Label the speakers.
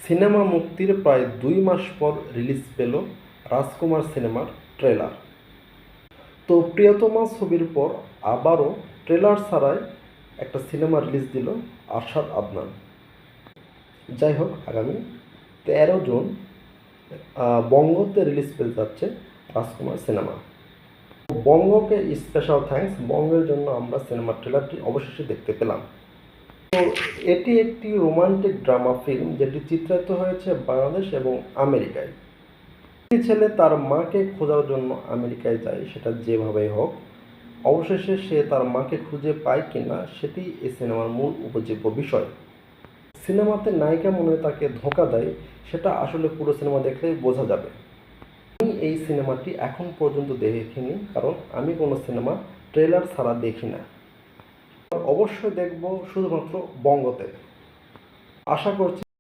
Speaker 1: Cinema মুক্তির প্রায় 2 মাস পর রিলিজ পেল রাজকুমার সিনেমার ট্রেলার। তো প্রিয়তমা ছবির পর আবারও ট্রেলার ছাড়াই একটা সিনেমা রিলিজ দিল আরশাদ আদনান। যাই হোক, আগামী 13 জুন বঙ্গতে রিলিজ পেতে যাচ্ছে রাজকুমার সিনেমা। বঙ্গকে স্পেশাল থ্যাঙ্কস, বঙ্গের জন্য আমরা সিনেমার ট্রেলারটি অবশেষে দেখতে পেলাম। তো এটি একটি রোমান্টিক ড্রামা ফিল্ম যেটি চিত্রায়িত হয়েছে বাংলাদেশ এবং আমেরিকায়। একটি ছেলে তার মাকে খোঁজার জন্য আমেরিকায় যায়, সেটা যেভাবেই হোক। অবশেষে সে তার মাকে খুঁজে পায় কিনা সেটি এই সিনেমার মূল উপজীব্য বিষয়। সিনেমাতে নায়িকা মনে হয় তাকে ধোঁকা দেয়, সেটা আসলে পুরো সিনেমা দেখলেই বোঝা যাবে। আমি এই সিনেমাটি এখন পর্যন্ত দেখিনি, কারণ আমি কোনো সিনেমা ট্রেলার ছাড়া দেখি না। অবশ্যই দেখব শুধুমাত্র বঙ্গতে। আশা করছি